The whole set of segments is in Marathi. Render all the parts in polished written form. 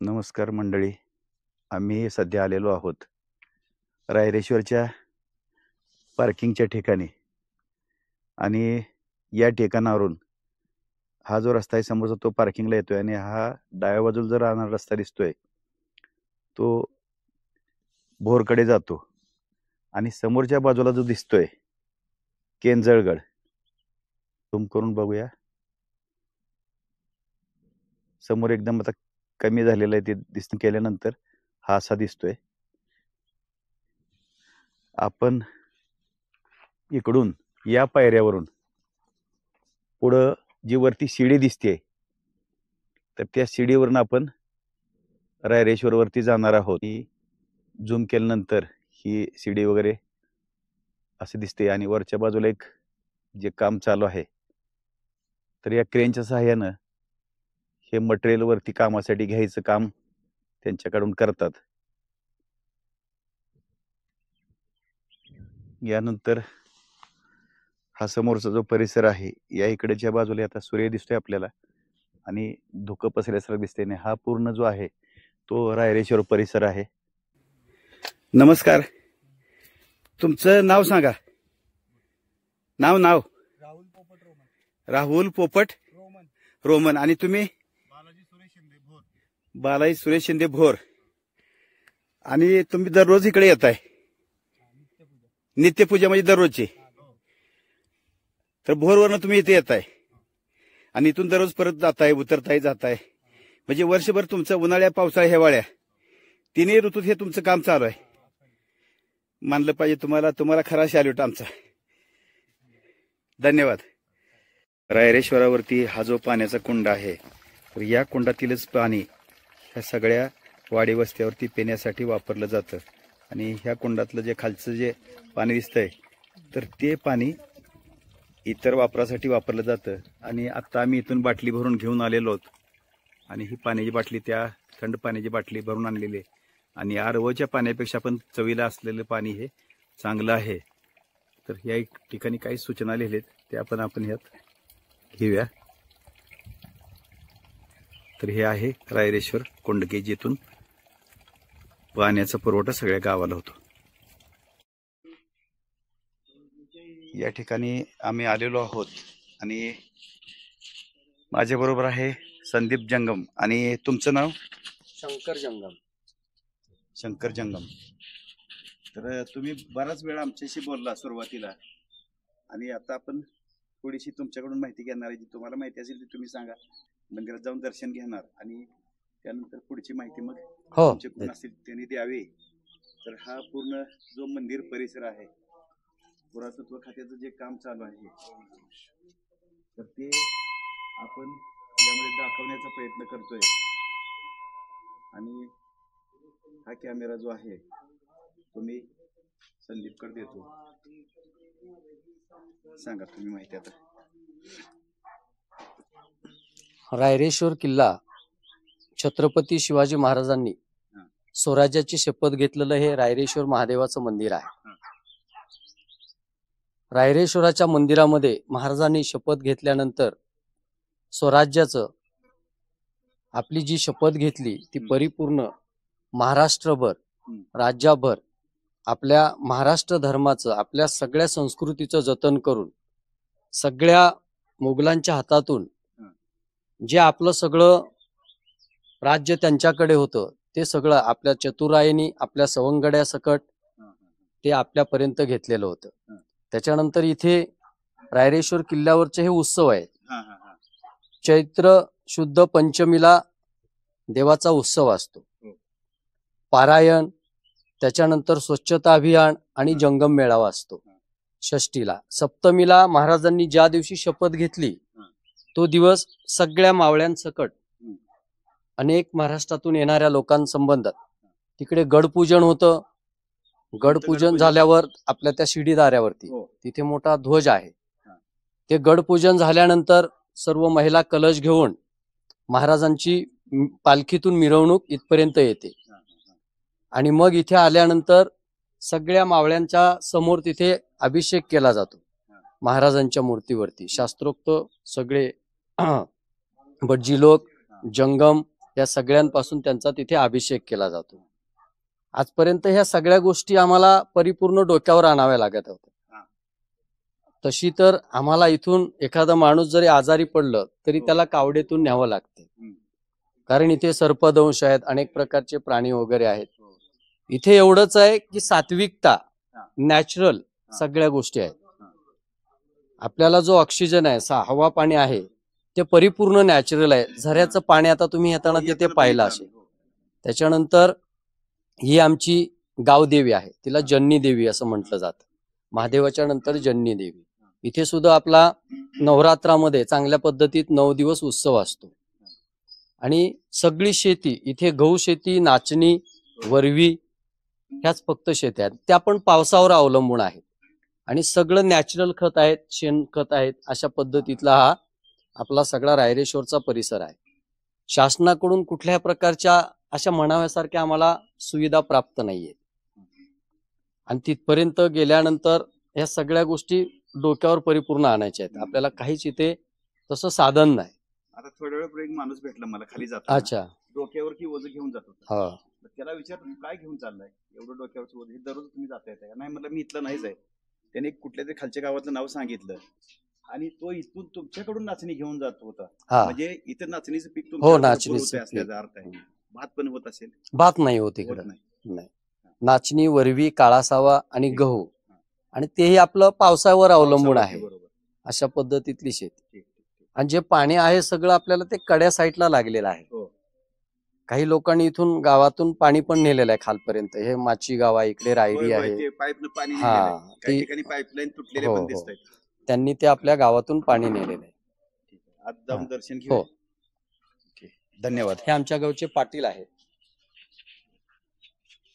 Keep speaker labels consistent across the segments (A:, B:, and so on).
A: नमस्कार मंडळी. आम्ही सध्या आलेलो आहोत रायरेश्वरच्या पार्किंगच्या ठिकाणी आणि या ठिकाणावरून हा जो रस्ता आहे समोरचा तो पार्किंगला येतोय आणि हा डाव्या बाजूला जो राहणारा रस्ता दिसतोय तो भोरकडे जातो आणि समोरच्या बाजूला जो दिसतोय केंजळगड, झूम करून बघूया. समोर एकदम आता कमी झालेलं आहे ते दिसून केल्यानंतर हा असा दिसतोय. आपण इकडून या पायऱ्यावरून पुढं जी वरती शिडी दिसते तर त्या शिडीवरून आपण रायरेश्वर वरती जाणार आहोत. ही झूम केल्यानंतर ही शिडी वगैरे असे दिसते आणि वरच्या बाजूला एक जे काम चालू आहे तर या क्रेनच्या सहाय्यानं हे मटेरियल वरती कामासाठी घ्यायचं काम त्यांच्याकडून करतात. यानंतर हा समोरचा जो परिसर आहे या इकडच्या बाजूला आता सूर्य दिसतोय आपल्याला आणि धुकं पसरल्यासारखं दिसते आणि हा पूर्ण जो आहे तो रायरेश्वर परिसर आहे. नमस्कार, तुमचं नाव सांगा. नाव
B: राहुल पोपट रोमन.
A: राहुल पोपट रोमन. आणि तुम्ही?
B: बालाजी सुरेश शिंदे भोर.
A: बालाजी सुरेश शिंदे भोर. आणि तुम्ही दररोज इकडे येताय? नित्यपूजा म्हणजे दररोजची? तर भोरवरनं तुम्ही इथे येताय आणि इथून दररोज परत जाताय, उतरताय, जाताय, म्हणजे वर्षभर तुमचं उन्हाळ्या पावसाळ्या हिवाळ्या तिन्ही ऋतूत हे तुमचं काम चालू आहे. मानलं पाहिजे तुम्हाला खरा सॅल्यूट आमचा. धन्यवाद. रायरेश्वरावरती हा जो पाण्याचा कुंड आहे तर या कुंडातीलच पाणी ह्या सगळ्या वाडी वस्त्यावरती पिण्यासाठी वापरलं जातं आणि ह्या कुंडातलं जे खालचं जे पाणी दिसतंय तर ते पाणी इतर वापरासाठी वापरलं जातं. आणि आता आम्ही इथून बाटली भरून घेऊन आलेलो आहोत आणि ही पाण्याची बाटली त्या थंड पाण्याची बाटली भरून आणलेली आहे आणि आरओच्या पाण्यापेक्षा पण चवीला असलेलं पाणी हे चांगलं आहे. तर या एक ठिकाणी काही सूचना लिहिलेत त्या आपण ह्यात घेऊया. तर हे आहे रायरेश्वर कुंडके जिथून पाण्याचा पुरवठा सगळ्या गावाला होतो. या ठिकाणी आम्ही आलेलो आहोत आणि माझ्या बरोबर आहे संदीप जंगम. आणि तुमचं नाव?
B: शंकर जंगम.
A: शंकर जंगम. तर तुम्ही बराच वेळ आमच्याशी बोलला सुरुवातीला आणि आता आपण थोडीशी तुमच्याकडून माहिती घेणार आहे. जी तुम्हाला माहिती असेल ती तुम्ही सांगा. मंदिरात जाऊन दर्शन घेणार आणि त्यानंतर पुढची माहिती मग तुमचे कोण असतील त्यांनी द्यावी. तर हा पूर्ण जो मंदिर परिसर आहे, पुरातत्व खात्याचं जे काम चालू आहे तर ते आपण यामध्ये दाखवण्याचा प्रयत्न करतोय. आणि हा कॅमेरा जो आहे तो मी संदीपकडे देतो. सांगा तुम्ही माहिती आता.
C: रायरेश्वर किल्ला छत्रपती शिवाजी महाराजांनी स्वराज्याची शपथ घेतलेलं हे रायरेश्वर महादेवाचं मंदिर आहे. रायरेश्वराच्या मंदिरामध्ये महाराजांनी शपथ घेतल्यानंतर स्वराज्याचं आपली जी शपथ घेतली ती परिपूर्ण महाराष्ट्रभर, राज्यभर आपल्या महाराष्ट्र धर्माचं, आपल्या सगळ्या संस्कृतीचं जतन करून सगळ्या मुघलांच्या हातातून जे आपलं सगळं राज्य त्यांच्याकडे होतं ते सगळं आपल्या चतुराईनी, आपल्या सवंगड्यासकट ते आपल्यापर्यंत घेतलेलं होतं. त्याच्यानंतर इथे रायरेश्वर किल्ल्यावरचे हे उत्सव आहे. चैत्र शुद्ध पंचमीला देवाचा उत्सव असतो. पारायण, त्याच्यानंतर स्वच्छता अभियान आणि जंगम मेळावा असतो. षष्टीला, सप्तमीला महाराजांनी ज्या दिवशी शपथ घेतली तो दिवस सगळ्या मावळ्यांसकट अनेक महाराष्ट्रातून येणाऱ्या लोकांसंबंधात तिकडे गडपूजन होतं. गडपूजन झाल्यावर आपल्या त्या शिडीदाऱ्यावरती तिथे मोठा ध्वज आहे. ते गडपूजन झाल्यानंतर सर्व महिला कलश घेऊन महाराजांची पालखीतून मिरवणूक इथपर्यंत येते आणि मग इथे आल्यानंतर सगळ्या मावळ्यांच्या समोर तिथे अभिषेक केला जातो महाराजांच्या मूर्तीवरती. शास्त्रोक्त सगळे भटजी लोक, जंगम या सगळ्यांपासून त्यांचा तिथे अभिषेक केला जातो. आजपर्यंत ह्या सगळ्या गोष्टी आम्हाला परिपूर्ण डोक्यावर आणाव्या लागत होत्या. तशी तर आम्हाला इथून एखादा माणूस जरी आजारी पडलं तरी त्याला कावडेतून न्यावं लागते, कारण इथे सर्पदंश आहेत, अनेक प्रकारचे प्राणी वगैरे आहेत. इथे एवढंच आहे की सात्विकता, नॅचरल सगळ्या गोष्टी आहेत. आपल्याला जो ऑक्सिजन आहे, हवा पाणी आहे, ते परिपूर्ण नॅचरल आहे. झऱ्याचं पाणी आता तुम्ही येताना तिथे पाहिलं असेल. त्याच्यानंतर ही आमची गावदेवी आहे, तिला जन्नी देवी असं म्हटलं जातं. महादेवाच्या नंतर जन्नी देवी. इथे सुद्धा आपला नवरात्रामध्ये चांगल्या पद्धतीत 9 दिवस उत्सव असतो. आणि सगळी शेती इथे गहू शेती, नाचणी, वरवी ह्याच फक्त शेती आहेत. त्या पण पावसावर अवलंबून आहेत. आणि सगळं नॅचरल खत आहेत, शेणखत आहेत. अशा पद्धतीतला हा आपला सगळा रायरेश्वरचा परिसर आहे. शासनाकडून कुठल्याही प्रकारच्या अशा म्हणाव्यासारख्या आम्हाला सुविधा प्राप्त नाहीये. आणि तिथपर्यंत गेल्यानंतर ह्या सगळ्या गोष्टी डोक्यावर परिपूर्ण आणायच्या आहेत. आपल्याला काहीच इथे तसं साधन नाही.
A: आता थोड्या वेळ एक माणूस भेटला मला खाली जातो,
C: अच्छा,
A: डोक्यावर की ओझं घेऊन जातो.
C: हा,
A: त्याला विचारलं काय घेऊन चाललाय, एवढं डोक्यावरचं ओझं, हे दररोज तुम्ही जाताय का? नाही म्हटलं मी इथलं नाहीच आहे. त्याने कुठल्या तरी खालच्या गावातलं नाव सांगितलं आणि तो इथून तुमच्याकडून नाचणी घेऊन जात होता.
C: हा.
A: म्हणजे इथं नाचणीचं पीक
C: हो,
A: तुमच्याकडे
C: नाचणीचं
A: भरपूर होतंय
C: पीक.
A: असल्याचा अर्थ आहे. भात पण होत असेल?
C: भात नाही होत
A: होत
C: इकडं.
A: नाही.
C: नाही. नाचणी, वरवी, काळासावा आणि गहू, आणि तेही आपलं पावसावर अवलंबून आहे.
A: बरोबर.
C: अशा पद्धतीतली शेती.
A: ठीक.
C: आणि जे पाणी आहे सगळं आपल्याला ते कड्या साईडला लागलेलं आहे.
A: हो.
C: काही लोकांनी इथून गावातून पाणी पण नेलेलं आहे खालपर्यंत. हे माची गाव आहे, इकडे रायडी आहे.
A: पाईपनं पाणी
C: हा,
A: नेलेलं आहे. काही
C: ती-
A: ठिकाणी पाईपलाईन तुटलेले
C: हो,
A: पण
C: हो.
A: दिसत आहेत.
C: त्यांनी ते आपल्या गावातून पाणी नेलेलं आहे.
A: आज जाऊन
C: हा.
A: दर्शन
C: हो.
A: घेऊ. धन्यवाद.
C: हे आमच्या गावचे पाटील आहेत.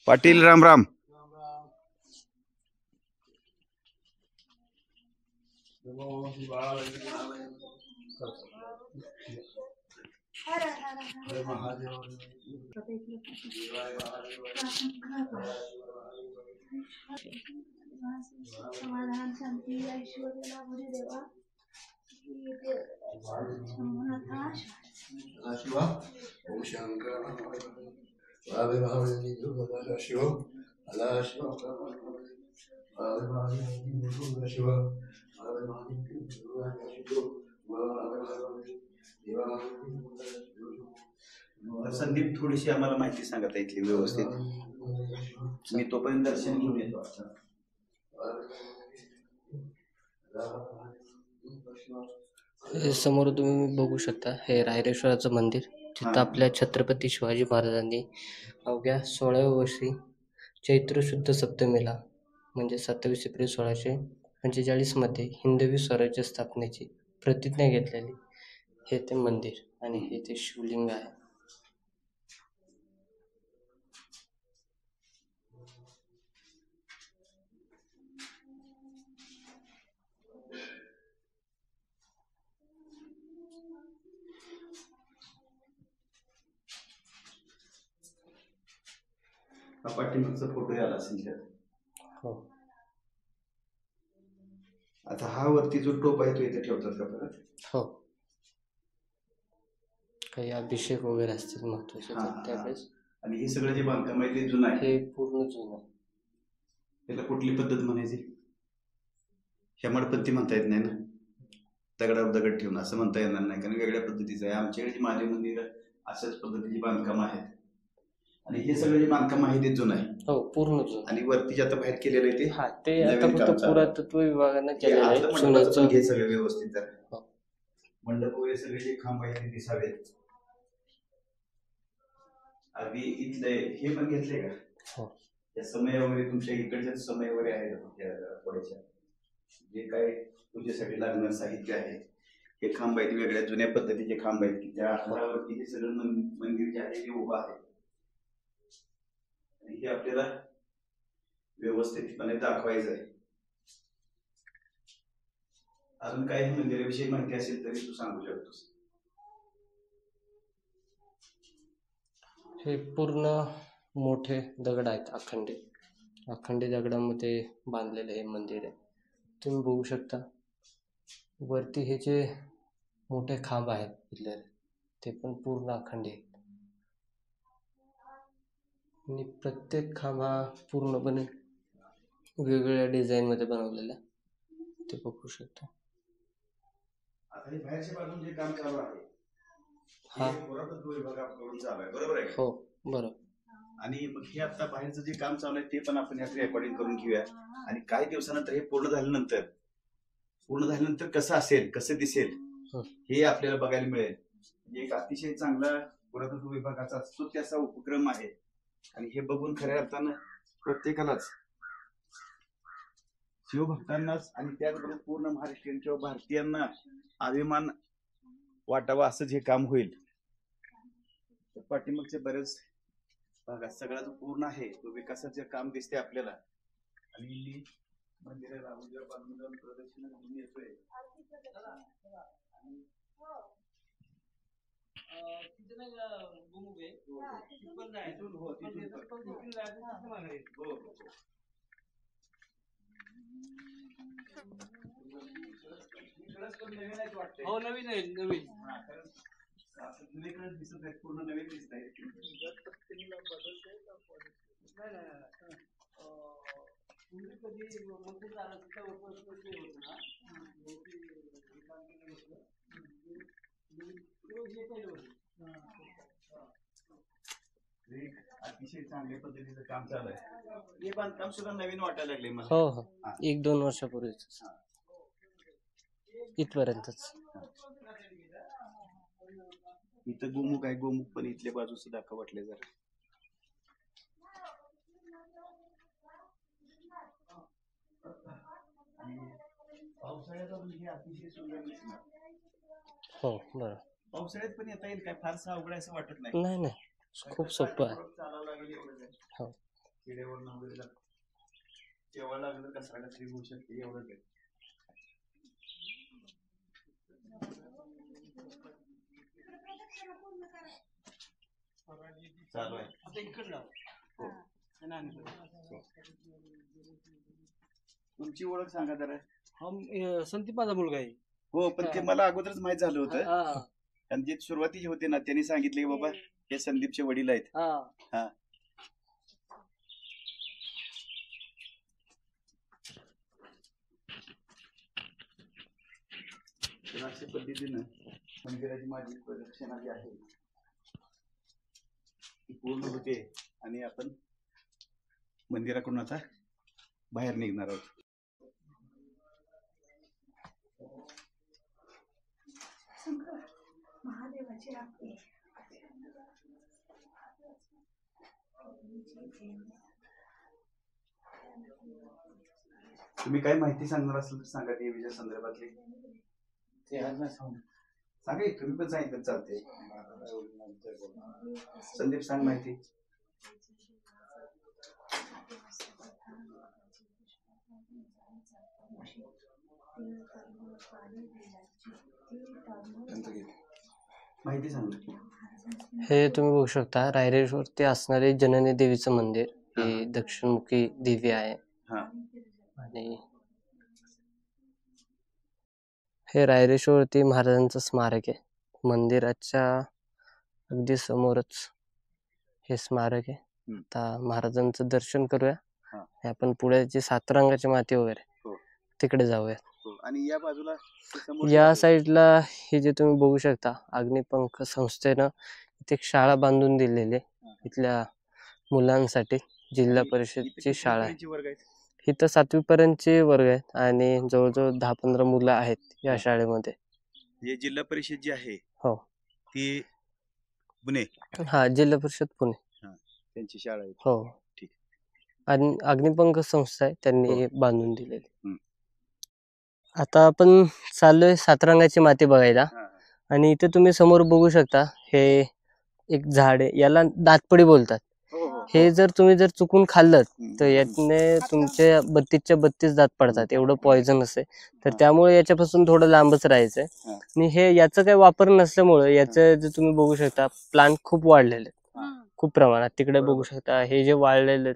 A: पाटील राम राम.
D: समाधान, शांती, ऐश्वर्य लाभू दे देवा.
A: संदीप, थोडीशी आम्हाला माहिती सांगता इथली व्यवस्थित. मी तोपर्यंत दर्शन घेऊन येतो.
E: हे समोर तुम्ही बघू शकता, हे रायरेश्वराचं मंदिर. तिथं आपल्या छत्रपती शिवाजी महाराजांनी अवघ्या 16व्या वर्षी चैत्र शुद्ध सप्तमीला म्हणजे 27 एप्रिल 1645 मध्ये हिंदवी स्वराज्य स्थापनेची प्रतिज्ञा घेतलेली हे ते मंदिर, आणि हे ते शिवलिंग आहे.
A: पाठीमागचा फोटो आला असेल त्यात.
E: हो.
A: आता हा वरती जो टोप आहे तो इथे ठेवतात का परत?
E: हो, काही अभिषेक वगैरे असतील महत्वाचे
A: हा,
E: त्यावेळेस.
A: आणि हे सगळं जे बांधकाम आहे ते जुनं आहे.
E: हे पूर्ण जुनं.
A: त्याला कुठली पद्धत म्हणायची? हेमाडपंथी म्हणता येत नाही ना, दगडावर दगड ठेवून असं म्हणता येणार नाही, कारण वेगळ्या पद्धतीचं आहे. आमच्याकडे जी महादेव मंदिर अशाच पद्धतीची बांधकाम आहेत. आणि हे सगळं जे बांधकाम आहे ते जुनं आहे.
E: हो, पूर्ण जुनं.
A: आणि वरती जे आता बाहेर केलेलं आहे ते
E: हा, ते आता
A: नवीन काम
E: फक्त
A: चालू आहे.
E: पुरातत्व विभागानं
A: हे
E: केलेलं
A: आतलं
E: आहे.
A: मंडपाचं पण
E: जुन्याचं.
A: घे सगळं व्यवस्थित जरा.
E: हो.
A: मंडप वगैरे सगळे जे खांब आहेत ते दिसावेत. अगदी इथले हे पण घेतले का?
E: हो.
A: त्या समय वगैरे तुमच्या इकडच्या समय वगैरे आहेत थोड्याशा, जे काय पूजेसाठी लागणार साहित्य आहे, हे खांब आहेत, वेगळ्या जुन्या पद्धतीचे खांब आहेत की त्या आधारावरती हे सगळं मंदिर जे आहे ते उभं आहे. आणि हे आपल्याला व्यवस्थितपणे दाखवायचं आहे. अजून काही मंदिराविषयी माहिती असेल तरी तू सांगू शकतोस.
E: हे पूर्ण मोठे दगड आहेत, अखंडी दगडामध्ये बांधलेलं हे मंदिर आहे. तुम्ही बघू शकता वरती हे जे मोठे खांब आहेत पिल्लर, ते पण पूर्ण अखंडी आहेत. आणि प्रत्येक खांब हा पूर्णपणे वेगवेगळ्या डिझाईन मध्ये बनवलेला आहे. ते बघू शकता.
A: आता हे बाहेरच्या बाजून जे काम चालू आहे
E: हा.
A: हे पुरातत्व विभागाकडून चालू आहे, बरोबर आहे का?
E: हो बरोबर.
A: आणि मग हे आता बाहेरचं जे काम चालू आहे ते पण आपण यात रेकॉर्डिंग करून घेऊया. आणि काही दिवसानंतर हे पूर्ण झाल्यानंतर कसं असेल, कसं दिसेल हे आपल्याला बघायला मिळेल. एक अतिशय चांगला पुरातत्व विभागाचा असतो त्याचा उपक्रम आहे. आणि हे बघून खऱ्या अर्थानं प्रत्येकालाच, शिवभक्तांनाच आणि त्याचबरोबर पूर्ण महाराष्ट्रीयन किंवा भारतीयांना अभिमान वाटावा असंच हे काम होईल. पाठीमागचे बरेच भागात सगळा जो पूर्ण आहे तो विकासाचे काम दिसते आपल्याला. आणि मंदिराला उजव्या बाजूला जाऊन प्रदक्षिणा घालून येतोय.
B: हो नवीन आहे नवीन.
A: दिसत आहे, पूर्ण नवीन दिसत आहे. अतिशय चांगल्या पद्धतीचं काम चालू आहे. हे बांधकाम सुद्धा नवीन वाटायला लागले मला.
E: हो हो 1-2 वर्षापूर्वीच इथपर्यंतच.
A: इथं गोमुख आहे, गोमुख पण इथल्या बाजूचं दाखव वाटले जरा. पावसाळ्यात हे अतिशय सुंदर दिसणार.
E: हो बरोबर.
A: पावसाळ्यात पण येता येईल काय, फारसं अवघड आहे असं वाटत नाही.
E: नाही नाही खूप सोपं आहे.
A: चालावं लागेल एवढंच आहे.
E: हो.
A: किड्यावर वगैरे जेव्हा लागलं कचरा कचरी होऊ शकते एवढंच आहे. चालू आहे. हो. तुमची ओळख सांगा जरा.
B: संदीप माझा मुलगा आहे.
A: हो पण ते मला अगोदरच माहित झालं होतं. आणि जे सुरुवातीचे होते ना त्यांनी सांगितले की बाबा हे संदीपचे वडील आहेत. हा. तर अशा पद्धतीनं मंदिराची माझी प्रदक्षिणा जी आहे ती पूर्ण होते आणि आपण मंदिराकडून आता बाहेर निघणार आहोत.
D: महादेवाची राखी.
A: तुम्ही काही माहिती सांगणार असेल तर सांगा देवीच्या संदर्भातली. सांगा तुम्ही पण सांगितलं चालते. संदीप सांग माहिती. माहिती सांग.
E: हे तुम्ही बघू शकता रायरेश्वरती असणारे जननी देवीचं मंदिर. ही दक्षिणमुखी देवी आहे. आणि हे रायरेश्वरती महाराजांचं स्मारक आहे. मंदिराच्या अगदी समोरच हे स्मारक आहे. आता महाराजांचं दर्शन करूया. आपण पुढे जे 7 रंगाची माती वगैरे तिकडे जाऊया.
A: आणि या बाजूला
E: या साईडला हे जे तुम्ही बघू शकता अग्निपंख संस्थेनं इथे एक शाळा बांधून दिलेली आहे इथल्या मुलांसाठी. जिल्हा परिषदची शाळा आहे. इथं 7वी पर्यंतचे वर्ग आहेत आणि जवळजवळ 10-15 मुलं आहेत या शाळेमध्ये.
A: हे जिल्हा परिषद जी आहे
E: हो
A: ती पुणे.
E: हा जिल्हा परिषद पुणे
A: त्यांची शाळा आहे.
E: हो
A: ठीक.
E: आणि अग्निपंख संस्था आहे त्यांनी बांधून दिलेली. आता आपण चाललोय 7 रंगाची माती बघायला. आणि इथे तुम्ही समोर बघू शकता हे एक झाड आहे. याला दातपडी बोलतात. हे जर तुम्ही चुकून खाल्लं तर याने तुमच्या 32च्या 32 दात पडतात. एवढं पॉइझनस आहे. तर त्यामुळे याच्यापासून थोडं लांबच राहायचंय. आणि हे याचा काही वापर नसल्यामुळे याचं जे तुम्ही बघू शकता प्लांट खूप वाढलेले आहेत खूप प्रमाणात. तिकडे बघू शकता हे जे वाढलेले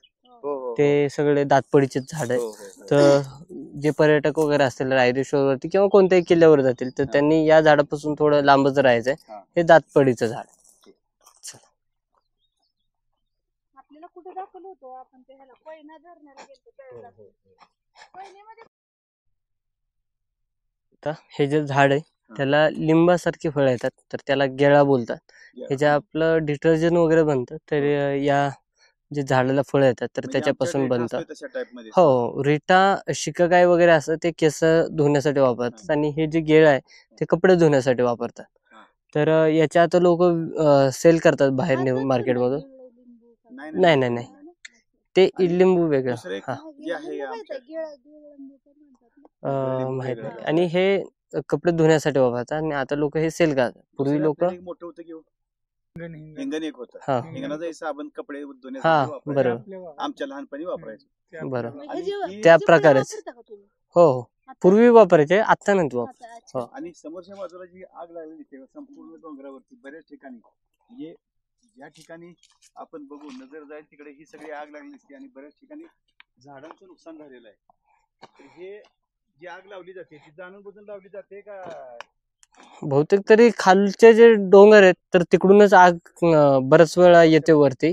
E: ते सगळे दातपडीचेच झाड आहेत. तर जे पर्यटक वगैरे असतील रायरेश्वरवरती किंवा कोणत्याही किल्ल्यावर जातील तर त्यांनी या झाडापासून थोडं लांबच राहायचंय. हे दातपडीचं झाड.
D: आपल्याला कुठे दाखल होतो आपण ते ह्याला कोयना धरणाला गेलो त्यावेळेला. कोयनेमध्ये
E: आता हे जे झाड आहे त्याला लिंबासारखी फळं येतात, तर त्याला गेळा बोलतात. हे जे आपलं डिटर्जंट वगैरे बनतं तर या जे झाडाला फळं येतात तर
A: म्हणजे
E: त्याच्यापासून
A: आमच्याकडे
E: बनतं.
A: असतोय तशा टाईप मध्ये
E: हो, रिटा शिकाकाई वगैरे असं ते केस धुण्यासाठी वापरतात आणि हे जे गेळ आहे ते कपडे धुण्यासाठी वापरतात.
A: हा.
E: तर याच्या आता लोक सेल करतात बाहेर
D: हातात
E: नेऊन
D: पण
E: मार्केटमधून.
D: लागलेलं लिंबू का?
E: नाही नाही नाही, ते
A: आणि
E: इडलिंबू वेगळं.
A: दुसरं एक
E: हा,
A: जे आहे
D: लिंबू
A: आमच्या
D: माहिती आहे, लिंबू पण म्हणतात ना.
A: लिंबू
E: माहित
A: वेगळं
E: नाही.
A: आहे.
E: आणि हे कपडे धुण्यासाठी वापरतात आणि आता लोक हे सेल करतात. पूर्वी
A: दुसरं
E: लोक
A: आपल्याला एक मोठं होतं की हिंगण एक होतं.
E: हा
A: हिंगणाचा साबण कपडे
E: हा
A: धुण्यासाठी वापरायचो.
E: बरोबर
A: आमच्या लहानपणी वापरायचो.
E: बरोबर
D: मग
A: आणि
D: ह्याची-
A: ही-
E: त्या
D: ह्याची पुढे
E: प्रकारेच.
D: वापरता का तुम्ही?
E: हो हो,
D: आता?
E: पूर्वी वापरायचे, आता नाही वापर.
D: आता, अच्छा.
E: हो.
A: आणि समोरच्या बाजूला जी आग लागलेली तेव्हा संपूर्ण डोंगरावरती बऱ्याच ठिकाणी म्हणजे ज्या ठिकाणी आपण बघू नजर जाईल तिकडे ही सगळी आग लागलेली असते आणि बऱ्याच ठिकाणी झाडांचं नुकसान झालेलं आहे. तर हे जी आग लावली जाते ती जाणून बुजून लावली जाते का?
E: बहुतेक तरी खालचे जे डोंगर आहेत तर तिकडूनच आग बऱ्याच वेळा येते वरती.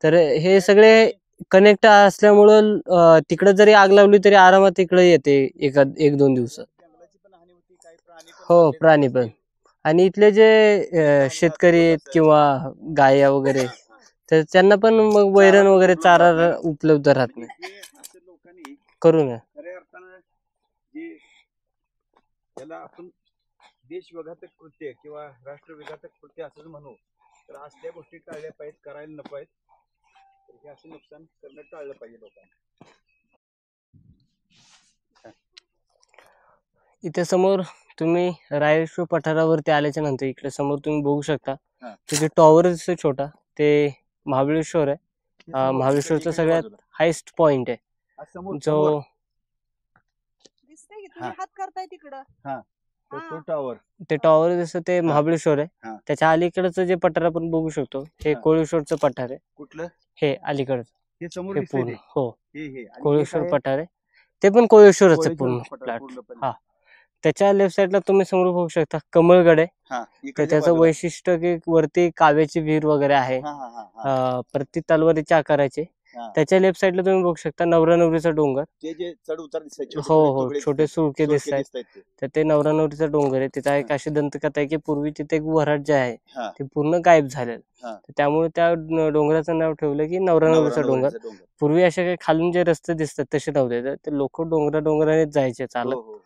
E: तर हे सगळे कनेक्ट असल्यामुळं तिकडे जरी आग लावली तरी आरामात इकडे येते एक दोन दिवसात.
A: जंगलाची पण हानी होती, काही प्राणी पण
E: हो,
A: मरले
E: प्राणी
A: असतील.
E: पण. आणि इथले जे शेतकरी आहेत किंवा गाया वगैरे
A: हा, हा.
E: तर त्यांना पण मग वैरण
A: चारा
E: वगैरे
A: उपलब्ध
E: चारा
A: राहत नाही.
E: उपलब्ध राहत
A: म्हणजे
E: नाही.
A: हे असं लोकांनी
E: करू नये.
A: खऱ्या अर्थानं जे त्याला आपण देशविघातक कृत्य किंवा राष्ट्रविघातक कृत्य असं म्हणू तर असल्या गोष्टी टाळल्या पाहिजेत, करायला नको आहेत. तर हे असं नुकसान करणं टाळलं पाहिजे लोकांनी.
E: इथे समोर तुम्ही रायरेश्वर पठारावरती आल्याच्या नंतर इकडे समोर तुम्ही बघू शकता
A: हा.
E: तिथे टॉवर दिसतो छोटा, ते महाबळेश्वर आहे.
A: हे समोर,
E: महाबळेश्वरचा
A: इकडच्या
E: सगळ्यात
A: बाजूला.
E: हायस्ट पॉइंट आहे
A: हा, समोर
E: जो
D: दिसतंय की तुम्ही हात करताय तिकडं.
A: तो टॉवर.
E: ते टॉवर दिसतं ते महाबळेश्वर आहे.
A: हा.
E: त्याच्या अलीकडचं जे पठार आपण बघू शकतो हे
A: हा.
E: कोळेश्वरचं पठार आहे.
A: कुठलं?
E: हे अलीकडचं
A: हे समोर
E: हे
A: दिसतंय
E: पूर्ण.
A: ते.
E: हो,
A: हे आणि हे
E: कोळेश्वर
A: काय?
E: पठार आहे. ते पण कोळेश्वरच आहे
A: कोळेश्वरचं
E: पूर्ण
A: पठार
E: फ्लॅट.
A: पूर्णपणे.
E: हा. त्याच्या लेफ्ट साईडला तुम्ही समोर बघू शकता कमळगड आहे.
A: हा,
E: तर
A: इकडच्या
E: त्याचं
A: बाजूला.
E: वैशिष्ट्य की वरती काव्याची विहीर वगैरे आहे.
A: हा, हा, हा, हा.
E: प्रति तलवारीच्या आकाराचे.
A: हा.
E: त्याच्या लेफ्ट साईडला तुम्ही बघू शकता नवरा नवरीचा डोंगर.
A: ते जे चढ उतार दिसतात
E: हो हो, छोटे सुळके दिसत आहेत.
A: दिसतात ते.
E: तर ते नवरा नवरीचा डोंगर आहे. तिथं एक अशी दंतकथा आहे की पूर्वी तिथे एक वऱ्हाड जे आहे
A: हा.
E: ते पूर्ण गायब झालेलं.
A: हा.
E: तर त्यामुळे त्या डोंगराचं नाव ठेवलं की नवरा नवरीचा डोंगर.
A: नवरा-नवरीचा डोंगर.
E: पूर्वी असे काही खालून जे रस्ते दिसतात तसे नव्हते, तर ते लोक डोंगरानेच जायचे
A: हो,
E: चालत
A: हो, हो.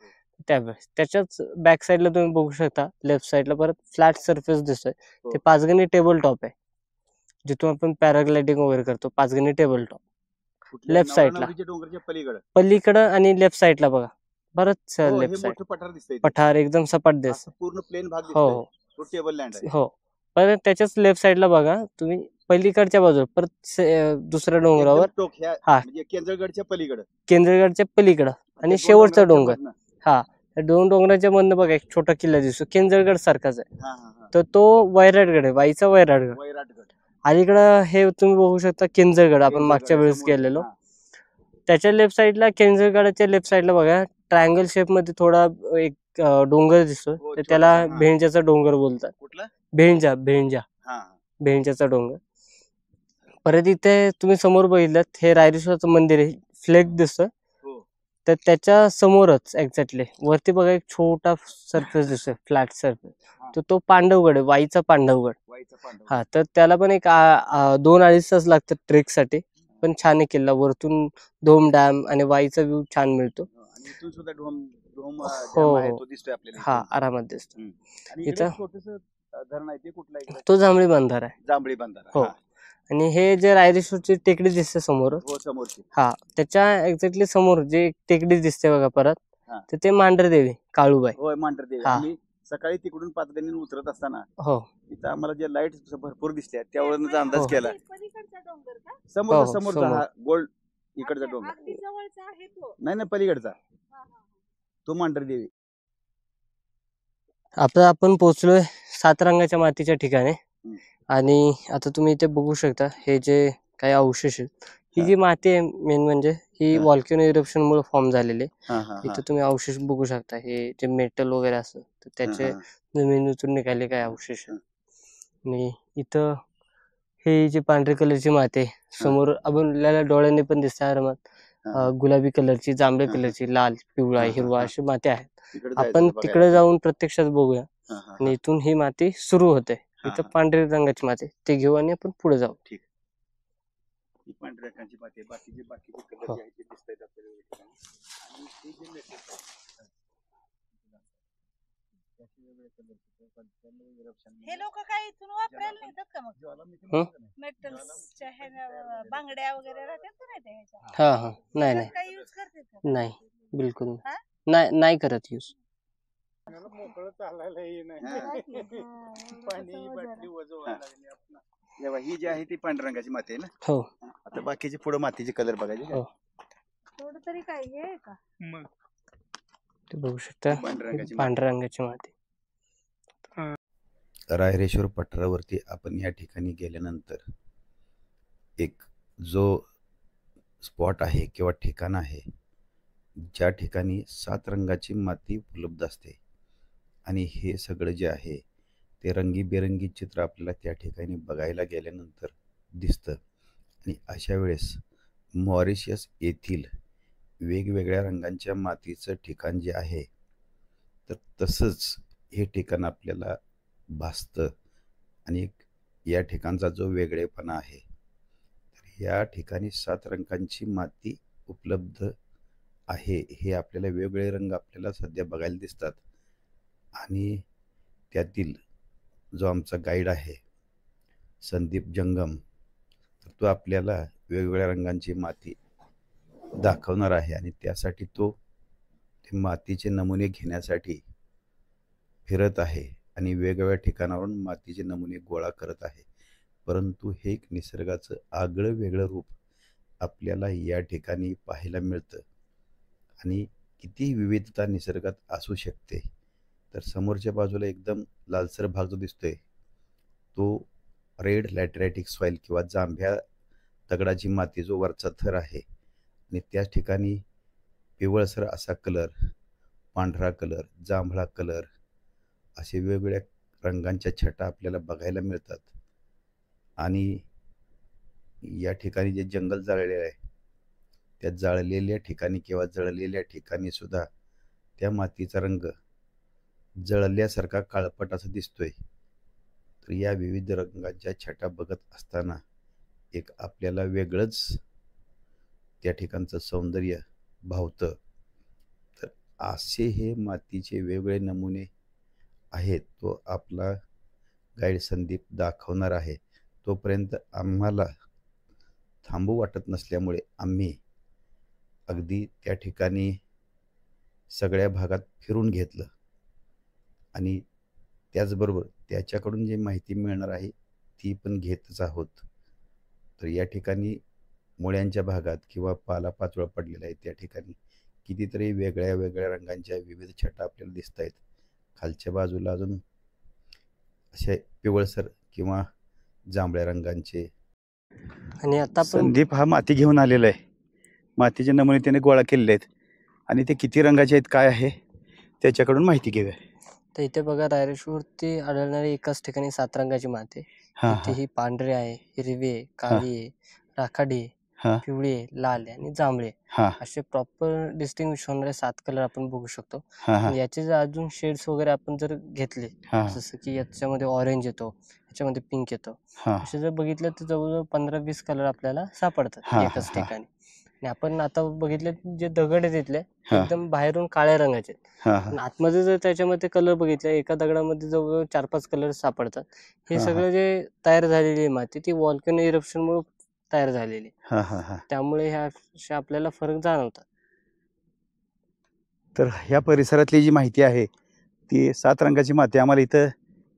E: त्यावेळेस. त्याच्याच बॅक साईडला तुम्ही बघू शकता लेफ्ट साईडला परत फ्लॅट सरफेस दिसतोय.
A: हो.
E: ते पाचगणी टेबल टॉप आहे, जिथून आपण पॅराग्लायडिंग वगैरे करतो. पाचगणी टेबल टॉप
A: कुठल्या
E: लेफ्ट साईडला
A: नवरा-नवरीच्या डोंगराच्या पलीकडे.
E: पलीकडं आणि लेफ्ट साईडला बघा बरंच
A: हो, हे
E: लेफ्ट साईड
A: मोठं पठार दिसतंय ते.
E: पठार एकदम सपाट
A: असं
E: दिसत.
A: पूर्ण प्लेन भाग
E: हो
A: दिसतोय.
E: हो
A: तो टेबल लँड आहे.
E: हो. परत त्याच्याच लेफ्ट साईडला बघा तुम्ही पलीकडच्या बाजूला परत दुसऱ्या डोंगरावर
A: एकदम टोक ह्या
E: हा.
A: म्हणजे केंद्रगडच्या पलीकडे
E: केंद्रगडच्या पलीकडं आणि
A: त्या
E: शेवटचा
A: डोंगराच्या
E: डोंगर.
A: मधनं.
E: त्या दोन डोंगराच्या मधनं बघा एक छोटा किल्ला दिसतो, केंद्रगड सारखाच आहे.
A: हा, हा, हा.
E: तर तो वैराटगड आहे, वाईचा वैराटगड.
A: वैराटगड.
E: अलीकडं हे तुम्ही बघू शकता केंजरगड, आपण
A: केंद्रगड
E: मागच्या वेळेस
A: समोर.
E: गेलेलो.
A: हा.
E: त्याच्या लेफ्ट साईडला केंजरगडाच्या लेफ्ट साईडला बघा ट्रायंगल शेप मध्ये थोडा एक डोंगर दिसतो.
A: हो,
E: तर त्याला
A: छोटासा, हा.
E: भेंजाचा डोंगर बोलतात.
A: कुठला?
E: भेंजा
A: हा, हा.
E: भेंजाचा डोंगर. परत इथे तुम्ही समोर बघितलं हे रायरेश्वरचं मंदिर आहे, फ्लेग दिसतं.
A: हो.
E: तर त्याच्या समोरच एक्झॅक्टली वरती बघा एक छोटा सरफेस दिसतोय, फ्लॅट सरफेस.
A: हा.
E: तर तो पांडवगड आहे, वाईचा पांडवगड.
A: वाईचा पांडव.
E: हा, तर त्याला पण एक 2-2.5 तास लागतात ट्रेकसाठी. पण छान आहे किल्ला, वरतून धोम डॅम आणि वाईचा व्ह्यू छान मिळतो.
A: आणि इथून सुद्धा ढोम ढोम
E: हो,
A: डॅम आहे,
E: हो.
A: तो दिसतोय आपल्याला
E: हा,
A: इथून.
E: आरामात दिसतो.
A: आणि इकडे
E: इथं
A: छोटस धरण आहे ते कुठला इकडे?
E: तो जांभळी बंधारा आहे.
A: जांभळी बंधारा.
E: हो.
A: हा.
E: आणि हे जे रायरेश्वरची टेकडी दिसते समोर,
A: हो, समोरची.
E: हा, त्याच्या एक्झॅक्टली समोर जे एक टेकडी दिसते बघा परत,
A: हा.
E: तर ते मांढरदेवी काळूबाई.
A: होय, मांढरदेवी.
E: हा.
A: आम्ही सकाळी तिकडून पाचगणीने उतरत असताना
E: हो
A: तिथं आम्हाला जे लाईट भरपूर दिसल्या त्यावरून अंदाज
E: हो.
A: केला.
D: पलीकडचा डोंगर का?
A: समोरचा
E: हो,
A: समोरचा
E: समोर.
A: हा गोल्ड इकडचा
D: अच्छा,
A: डोंगर.
D: अगदी जवळचा आहे तो.
A: नाही पलीकडचा
D: हा, हा, हा.
A: तो मांढरदेवी.
E: आता आपण पोहोचलोय 7 रंगाच्या मातीच्या ठिकाणी.
A: हम्म.
E: आणि आता तुम्ही इथे बघू शकता हे जे काही अवशेष आहेत, ही
A: हा.
E: जी माती आहे मेन म्हणजे ही
A: हा.
E: व्हॉल्कॅनो इरप्शन मुळे फॉर्म झालेली आहे.
A: हा, हा, हा.
E: इथं तुम्ही अवशेष बघू शकता, हे जे मेटल वगैरे असतं तर त्याचे
A: हा, हा.
E: जमिनीतून निघाले काही अवशेष आहेत. आणि इथं ही जी पांढरी कलरची माती आहे समोर आपल्याला डोळ्यांनी पण दिसते आरामात
A: हा.
E: गुलाबी कलरची, जांभळ्या
A: हा.
E: कलरची, लाल, पिवळा,
A: हा, हा,
E: हिरवा
A: हा.
E: अशी माती आहेत.
A: तिकडे जायचं
E: आपण
A: बघायला.
E: तिकडे जाऊन प्रत्यक्षात बघूया
A: हा, हा,
E: आणि
A: हा.
E: इथून ही माती सुरू होते.
A: हा,
E: इथं
A: हा.
E: पांढरी रंगाची माती आहे. ते घेऊ आणि आपण पुढे जाऊ.
A: ही पांढऱ्या रंगाची माती आहे. बाकीचे कलर
E: हो.
A: जे आहेत ते दिसत आहेत आपल्याला या ठिकाणी. आणि हे जे latest आहे, त्याचे वेगळे colour आहेत. पण त्याला वेगळं option
D: हे
A: म्हणजे
D: लोक काय इथून वापरायला नेतात का मग
A: ज्वालामुखी
E: हं?
A: म्हणतो का नाही?
D: मेटल्सच्या ह्या बांगड्या वगैरे राहतात का नाही त्या ह्याच्या
E: हा हा नाही
D: त्यात
E: नाही
D: काही यूज करतात का
E: नाही बिलकुल
D: हा?
E: नाही नाही करत यूज.
B: मोकळं चालायला ये नाही.
A: हा.
B: पाणी बाटली वजवायला लागली आपण.
A: जेव्हा ही जी आहे ती पांढऱ्या रंगाची माती आहे ना.
E: हो
A: आता बाकीचे पुढे मातीचे कलर बघायचे का?
E: हो.
D: थोडं तरी काय हे आहे का
B: मग
E: ते बघू शकता
A: पांढऱ्या रंगाची
E: पांढऱ्या रंगाची माती.
A: रायरेश्वर पठारावरती आपण या ठिकाणी गेल्यानंतर एक जो स्पॉट आहे किंवा ठिकाण आहे ज्या ठिकाणी 7 रंगाची माती उपलब्ध असते आणि हे सगळं जे आहे ते रंगीबेरंगी चित्र आपल्याला त्या ठिकाणी बघायला गेल्यानंतर दिसतं. आणि अशा वेळेस मॉरिशस येथील वेगवेगळ्या रंगांच्या मातीचं ठिकाण जे आहे तर तसंच हे ठिकाण आपल्याला भासतं. आणि या ठिकाणचा जो वेगळेपणा आहे तर या ठिकाणी 7 रंगांची माती उपलब्ध आहे. हे आपल्याला वेगवेगळे रंग आपल्याला सध्या बघायला दिसतात. आणि त्यातील जो आमचा गाईड आहे संदीप जंगम तर तो आपल्याला वेगवेगळ्या रंगांची माती दाखवणार आहे. आणि त्यासाठी तो ते मातीचे नमुने घेण्यासाठी फिरत आहे आणि वेगवेगळ्या ठिकाणावरून मातीचे नमुने गोळा करत आहे. परंतु हे एक निसर्गाचं आगळं वेगळं रूप आपल्याला या ठिकाणी पाहायला मिळतं. आणि किती विविधता निसर्गात असू शकते. तर समोरच्या बाजूला एकदम लालसर भाग जो दिसतोय तो रेड लॅटरायटिक सॉइल किंवा जांभ्या दगडाची माती जो वरचा थर आहे आणि त्याच ठिकाणी पिवळसर असा कलर, पांढरा कलर, जांभळा कलर असे वेगवेगळ्या रंगांच्या छटा आपल्याला बघायला मिळतात. आणि या ठिकाणी जे जंगल जाळलेलं आहे त्या जाळलेल्या ठिकाणी किंवा जळलेल्या ठिकाणी सुद्धा त्या मातीचा रंग जळल्यासारखा काळपट असं दिसतोय. तर या विविध रंगांच्या छटा बघत असताना एक आपल्याला वेगळंच त्या ठिकाणचं सौंदर्य भावतं. तर असे हे मातीचे वेगवेगळे नमुने आहेत तो आपला गाईड संदीप दाखवणार आहे. तोपर्यंत आम्हाला थांबू वाटत नसल्यामुळे आम्ही अगदी त्या ठिकाणी सगळ्या भागात फिरून घेतलं. आणि त्याचबरोबर त्याच्याकडून जी माहिती मिळणार आहे ती पण घेतच आहोत. तर या ठिकाणी मुळ्यांच्या भागात किंवा पालापाचोळा पडलेला आहे त्या ठिकाणी कितीतरी वेगळ्या वेगळ्या रंगांच्या विविध छटा आपल्याला दिसत आहेत. खालच्या बाजूला अजून असे पिवळसर किंवा जांभळ्या रंगांचे.
E: आणि आता आपण
A: संदीप हा माती घेऊन आलेला आहे. मातीचे नमुने त्याने गोळा केलेले आहेत आणि ते किती रंगाचे आहेत काय आहे त्याच्याकडून माहिती घेऊया.
E: तर इथे बघा रायरेश्वरती आढळणारी एकाच ठिकाणी 7 रंगाची माती आहे.
A: हा
E: इथे ही पांढरी आहे, हिरवी आहे, काळी आहे, राखाडी आहे,
A: हा
E: पिवळी आहे, लाल आहे आणि जांभळी आहे.
A: हा
E: असे प्रॉपर डिस्टिंग्विश होणारे 7 कलर आपण बघू शकतो.
A: हा हा
E: आणि याचे जर अजून शेड्स वगैरे आपण जर घेतले
A: हा
E: जसं की याच्यामध्ये ऑरेंज येतो, याच्यामध्ये पिंक येतो,
A: हा
E: असे जर बघितलं तर जवळजवळ 15-20 कलर आपल्याला सापडतात
A: हा,
E: एकाच
A: हा.
E: ठिकाणी. आणि आपण आता बघितले जे दगड आहेत तिथले
A: हा.
E: एकदम बाहेरून काळ्या रंगाचे आहेत.
A: हा हा
E: आणि आतमध्ये जर त्याच्यामध्ये कलर बघितले एका दगडामध्ये जवळजवळ 4-5 कलर सापडतात. हे
A: हा, हा.
E: सगळं जे तयार झालेली आहे माती ती व्हॉल्कॅनो इरप्शनमुळे तयार झालेली आहे.
A: हा हा हा
E: त्यामुळे ह्या असे आपल्याला फरक जाणवतात.
A: तर ह्या परिसरातली जी माहिती आहे ती 7 रंगाची माती आम्हाला इथं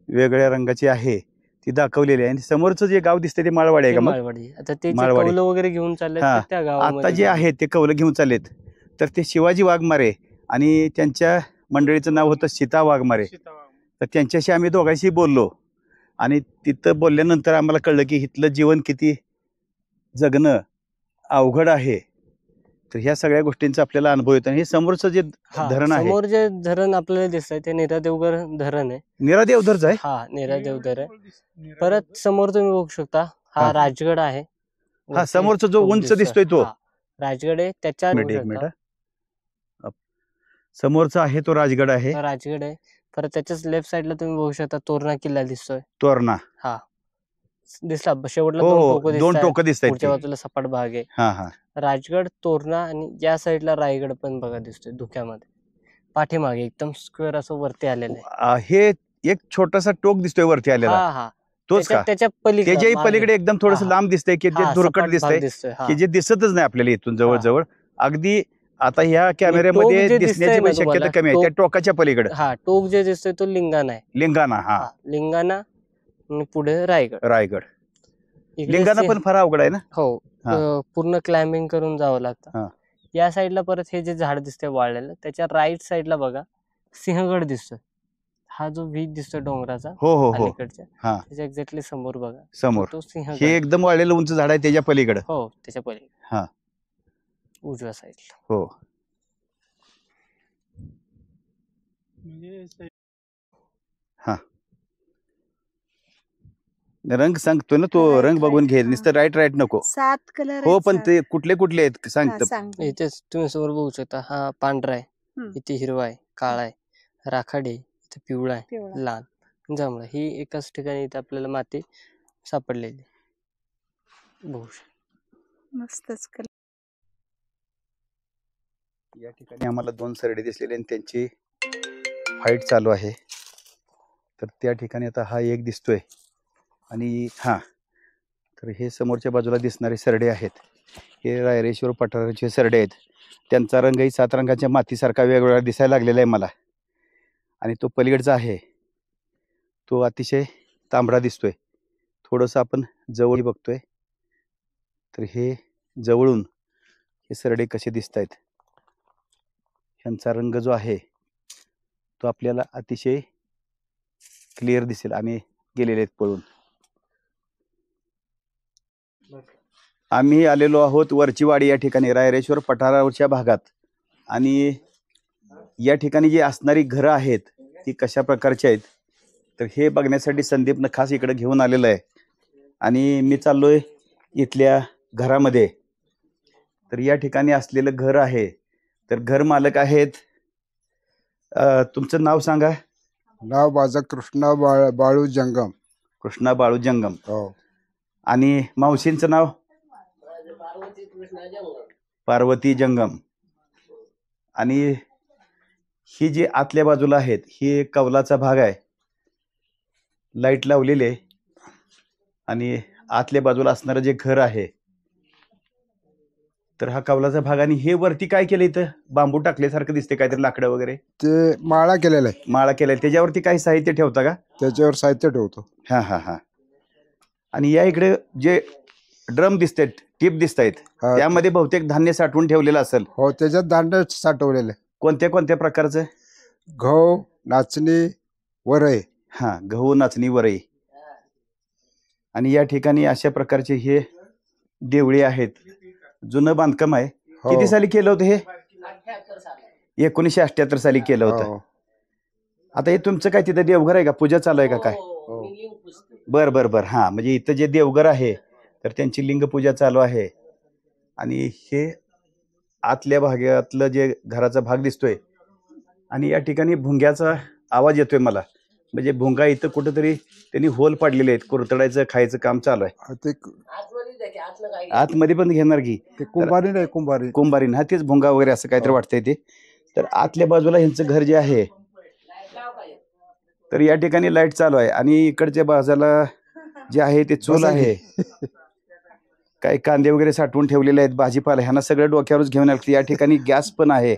A: वेगळ्या रंगाची आहे ती दाखवलेली आहे. आणि समोरचं जे गाव दिसतंय ते माळवाडी आहे
E: ते
A: का मग?
E: माळवाडी. आता ते जे
A: माळवाडी.
E: कौलं वगैरे घेऊन चालले
A: हा.
E: त्या
A: आता
E: गावामध्ये
A: जे आहेत ते कौलं घेऊन चाललेत तर ते शिवाजी वाघमारे आणि त्यांच्या मंडळीचं नाव होतं सीता वाघमारे. तर त्यांच्याशी आम्ही दोघांशी बोललो आणि तिथं बोलल्यानंतर आम्हाला कळलं की इथलं जीवन किती जगणं अवघड आहे. तर ह्या सगळ्या गोष्टींचा आपल्याला अनुभव येतो. आणि हे समोरचं जे
E: हा,
A: धरण आहे
E: समोर जे धरण आपल्याला दिसतंय ते नीरा देवघर धरण आहे.
A: निरा देवधरच आहे.
E: हा, नीरा देवघर आहे. परत समोर तुम्ही बघू शकता हा
A: हा.
E: राजगड आहे.
A: हा
E: वरती
A: समोरचा जो
E: टोक
A: उंच दिसतोय तो.
E: हा, राजगड आहे त्याच्या
A: एक मिनिट समोरचा आहे तो राजगड आहे.
E: राजगड आहे. परत त्याच्याच लेफ्ट साइडला तुम्ही बघू शकता तोरणा किल्ला दिसतोय.
A: तोरणा.
E: हा दिसला शेवटला
A: हो
E: दोन
A: हो,
E: टोकं
A: दोन
E: दिसतायत.
A: टोकं दिसत
E: पुढच्या बाजूला सपाट भाग आहे.
A: हा हा
E: राजगड, तोरणा आणि या साईडला रायगड पण बघा दिसतोय धुक्यामध्ये. पाठीमागे एकदम स्क्वेअर असं वरती आलेलं आहे.
A: हे एक छोटासा टोक दिसतोय वरती आलेला.
E: हा हा
A: तोच का?
E: त्याच्या पलीकडे
A: त्याच्याही
E: मागे.
A: पलीकडे एकदम थोडस
E: हा, हा.
A: लांब दिसतंय की ते
E: हा,
A: धुरकट
E: सपाट भाग
A: दिसतंय
E: दिसतोय. हा.
A: की जे दिसतच नाही आपल्याला इथून जवळ जवळ. अगदी आता ह्या
E: टोक
A: कॅमेऱ्यामध्ये
E: जे
A: दिसण्याची
E: दिसतंय
A: पण
E: ना
A: शक्यता
E: तुम्हाला,
A: कमी आहे. त्या टोकाच्या पलीकडे
E: हा टोक जे दिसतोय तो लिंगाणा आहे.
A: लिंगाणा. हा
E: हा, लिंगाणा आणि पुढे रायगड.
A: रायगड.
E: इकडे
A: लिंगाणा पण फार अवघड आहे ना.
E: हो
A: हा.
E: पूर्ण क्लाइम्बिंग करून जावं
A: हा.
E: लागतं. या साईडला परत हे जे झाड दिसतंय वाळलेलं त्याच्या राईट साईडला बघा सिंहगड दिसतोय. हा जो व्हीज दिसतोय डोंगराचा
A: हो हो हो
E: अलीकडच्या
A: हा.
E: त्याच्या एक्झॅक्टली समोर बघा
A: समोर
E: तो सिंहगड.
A: हे एकदम वाळलेलं उंच झाड आहे त्याच्या पलीकडे.
E: हो त्याच्या पलीकडे.
A: हा.
E: उजव्या साईडला.
A: हो
B: म्हणजे
A: रंग सांगतो ना तो.
D: Right,
A: रंग बघून
D: right,
A: घे.
D: हा.
A: नुसतं राईट राईट नको.
D: 7 कलर
A: हो पण ते कुठले कुठले आहेत सांगत.
D: सांगते.
E: इथेच तुम्ही समोर बघू शकता. हा पांढरा आहे,
D: हम्म.
E: इथे हिरवा आहे, काळा आहे, राखाडी आहे, इथे पिवळा आहे,
D: पिवळा.
E: लाल, जांभळा. ही एकाच ठिकाणी इथे आपल्याला माती सापडलेली आहे. बघू शकता.
D: मस्तच कलर.
A: या ठिकाणी आम्हाला 2 सरडे दिसलेले आणि त्यांची फाईट चालू आहे. तर त्या ठिकाणी आता हा एक दिसतोय आणि हा तर हे समोरच्या बाजूला दिसणारे सरडे आहेत. हे रायरेश्वर पठाराचे सरडे आहेत. त्यांचा रंगही 7 रंगाच्या मातीसारखा वेगवेगळा दिसायला लागलेला आहे मला. आणि तो पलीकडचा आहे तो अतिशय तांबडा दिसतोय. थोडंसं आपण जवळ बघतोय तर हे जवळून हे सरडे कसे दिसत आहेत. ह्यांचा रंग जो आहे तो आपल्याला अतिशय क्लिअर दिसेल आणि गेलेले आहेत पळून. आम्ही आलेलो आहोत वरचीवाडी या ठिकाणी रायरेश्वर पठारावरच्या भागात. आणि या ठिकाणी जी असणारी घरं आहेत ती कशा प्रकारची आहेत तर हे बघण्यासाठी संदीपनं खास इकडे घेऊन आलेलं आहे. आणि मी चाललोय इथल्या घरामध्ये. तर या ठिकाणी असलेलं घर आहे. तर घर मालक आहेत. तुमचं नाव सांगा.
F: नाव माझं कृष्णा बाळू जंगम.
A: कृष्णा बाळू जंगम.
F: हो.
A: आणि मावशींचं नाव पार्वती जंगम. आणि ही जी आतल्या बाजूला आहेत ही कौलाचा भाग आहे. लाईट लावलेली आहे. आणि आतल्या बाजूला असणारं जे घर आहे तर हा कौलाचा भाग. आणि हे वरती काय केलं इथं बांबू टाकल्यासारखं दिसते काहीतरी लाकडं वगैरे.
F: ते माळा केलेला आहे.
A: माळा केलाय त्याच्यावरती काही साहित्य ठेवता का.
F: त्याच्यावर साहित्य ठेवतो.
A: हा हा हा. आणि या इकडे जे ड्रम दिसतात टीप दिसत आहेत
F: हा,
A: त्यामध्ये बहुतेक धान्य साठवून ठेवलेलं असेल.
F: हो त्याच्यात धान्य साठवलेलं आहे.
A: कोणत्या कोणत्या प्रकारचं.
F: गहू, नाचणी, वरई.
A: हा गहू, नाचणी, वरई. आणि या ठिकाणी अशा प्रकारचे हे देवळे आहेत. जुनं बांधकाम आहे.
F: हो.
A: किती साली केलं होतं हे. 1978 साली केलं होतं.
F: हो.
A: आता हे तुमचं काय तिथं देवघर आहे का पूजा चालू आहे का काय.
F: हो.
A: बर बर बर. हा म्हणजे इथं जे देवघर आहे तर त्यांची लिंग पूजा चालू आहे. आणि हे आतल्या भागातलं जे घराचा भाग दिसतोय. आणि या ठिकाणी भुंग्याचा आवाज येतोय मला. म्हणजे भुंगा इथं कुठंतरी त्यांनी होल पाडलेले आहेत. कुरतडायचं खायचं काम चालू आहे.
F: ते
A: आतमध्ये पण घेणार की
F: कुंभारी नाही. कुंभारी.
A: कुंभारीन. हा तेच भुंगा वगैरे असं काहीतरी वाटतंय ते. तर आतल्या बाजूला ह्यांचं घर जे आहे तर या ठिकाणी लाईट चालू आहे. आणि इकडच्या बाजूला जे आहे ते चूल आहे. काही कांदे वगैरे साठवून ठेवलेले आहेत. भाजीपाला ह्यांना सगळं डोक्यावरच घेऊन या ठिकाणी गॅस पण आहे.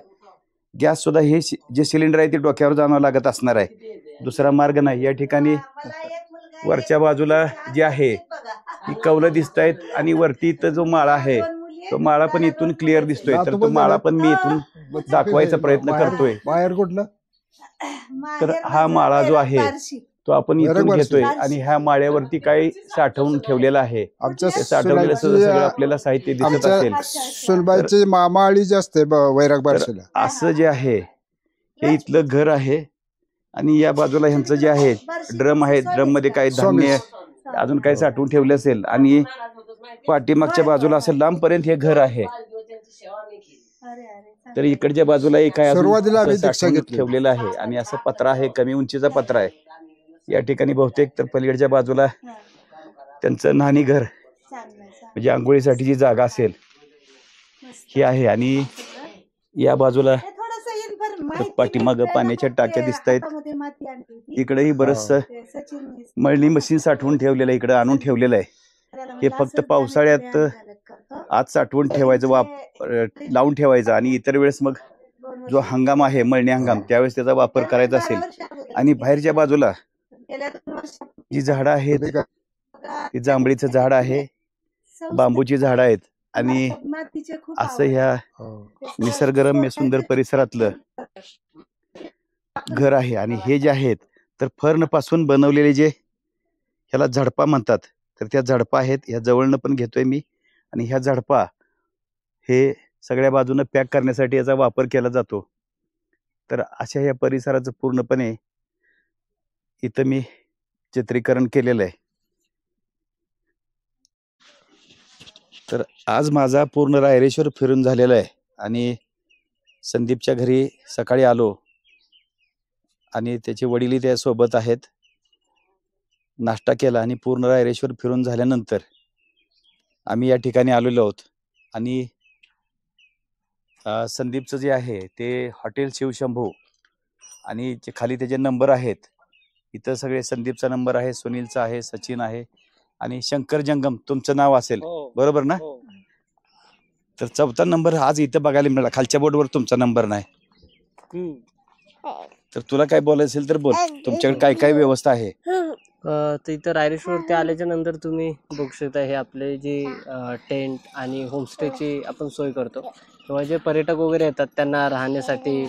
A: गॅस सुद्धा हे जे सिलेंडर आहे ते डोक्यावर जाणं लागत असणार आहे. दुसरा मार्ग नाही. या ठिकाणी वरच्या बाजूला जे आहे ती कौलं दिसत आहेत. आणि वरती इथं जो माळा आहे तो माळा पण इथून क्लिअर दिसतोय. तर तो माळा पण मी इथून दाखवायचा प्रयत्न करतोय.
F: बाहेर कुठलं.
A: तर हा माळा जो आहे तो आपण इथून घेतोय. आणि ह्या माळ्यावरती काही साठवून ठेवलेलं आहे.
F: आमच्या
A: ते साठवलेलं सगळं आपल्याला साहित्य दिसत असेल.
F: सुनबाईचे मामाळी जे असते वैराग बारशीला.
A: असं जे आहे हे इथलं घर आहे. आणि या बाजूला ह्यांचं जे आहे ड्रम आहे. ड्रम मध्ये काही धान्य अजून काही साठवून ठेवलं असेल. आणि पाठीमागच्या बाजूला असं लांबपर्यंत हे घर आहे.
D: अरे अरे
A: तर इकडच्या बाजूला एक आहे अजून
F: सुरुवातीला आम्ही
A: असं
F: दीक्षा
A: साठवून
F: घेतली.
A: ठेवलेलं आहे. आणि असं पत्रा आहे, कमी उंचीचा पत्रा आहे या ठिकाणी. बहुतेक तर पलीकडच्या बाजूला त्यांचं न्हाणी घर म्हणजे आंघोळीसाठीची जागा असेल ही आहे. आणि या बाजूला पाठीमागं पाण्याच्या टाक्या दिसत आहेत. इकडेही बरंच मळणी मशीन साठवून ठेवलेलं आहे, इकडे आणून ठेवलेलं आहे. हे फक्त पावसाळ्यात आज साठवून ठेवायचं, लावून ठेवायचं. आणि इतर वेळेस मग जो हंगाम आहे मळणी हंगाम त्यावेळेस त्याचा वापर करायचा असेल. आणि बाहेरच्या बाजूला जी झाडं आहेत, ती जांभळीचं झाड आहे, बांबूची झाडं आहेत. आणि असं ह्या निसर्गरम्य सुंदर परिसरातलं घर आहे. आणि हे जे आहेत तर फर्न पासून बनवलेले जे ह्याला झडपा म्हणतात, तर त्या झडपा आहेत. ह्या जवळनं पण घेतोय मी. आणि ह्या झडपा हे सगळ्या बाजूनं पॅक करण्यासाठी याचा वापर केला जातो. तर अशा ह्या परिसराचं पूर्णपणे इथं मी चित्रीकरण केलेलं आहे. तर आज माझा पूर्ण रायरेश्वर फिरून झालेला आहे. आणि संदीपच्या घरी सकाळी आलो आणि त्याचे वडीलही त्यासोबत आहेत. नाश्ता केला आणि पूर्ण रायरेश्वर फिरून झाल्यानंतर आम्ही या ठिकाणी आलेलो आहोत. आणि संदीपचं जे आहे ते हॉटेल शिवशंभू आणि जे खाली त्याचे नंबर आहेत, इथं सगळे संदीपचा नंबर आहे, सुनीलचा आहे, सचिन आहे आणि शंकर जंगम तुमचं नाव असेल, बरोबर ना? तर 4था नंबर आज इथं बघायला मिळाला. खालच्या बोर्डवर तुमचा नंबर नाही. तर तुला काय बोलायचं असेल तर बोल. तुमच्याकडे काय काय व्यवस्था आहे?
E: तर इथं रायरेश्वरती आल्याच्या नंतर तुम्ही बघू शकता हे आपले जे टेंट आणि होमस्टेची आपण सोय करतो, किंवा जे पर्यटक वगैरे येतात त्यांना राहण्यासाठी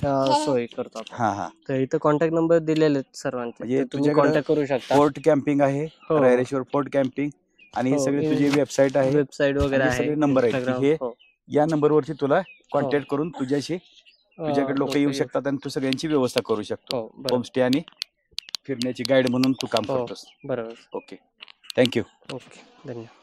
E: सोय करतो आपण.
A: हा हा.
E: तर इथं कॉन्टॅक्ट नंबर दिलेले आहेत सर्वांचे,
A: म्हणजे
E: तर तुम्ही
A: तुझ्याकडं
E: कॉन्टॅक्ट करू शकता.
A: फोर्ट कॅम्पिंग आहे,
E: हो.
A: Raireshwar fort camping. आणि हे
E: हो,
A: सगळे तुझी वेबसाईट आहे,
E: वेबसाईट वगैरे
A: आणि हे
E: आहे,
A: सगळे नंबर आहेत.
E: Instagram.
A: हे
E: हो.
A: या नंबरवरती तुला कॉन्टॅक्ट करून तुझ्याकडे लोक येऊ
E: येऊ
A: शकतात आणि तू सगळ्यांची व्यवस्था करू शकतो.
E: हो, बरोबर.
A: होमस्टे आणि फिरण्याची गाईड म्हणून तू काम
E: हो.
A: करतोस.
E: बरोबर.
A: Okay, thank you.
E: ओके, धन्यवाद.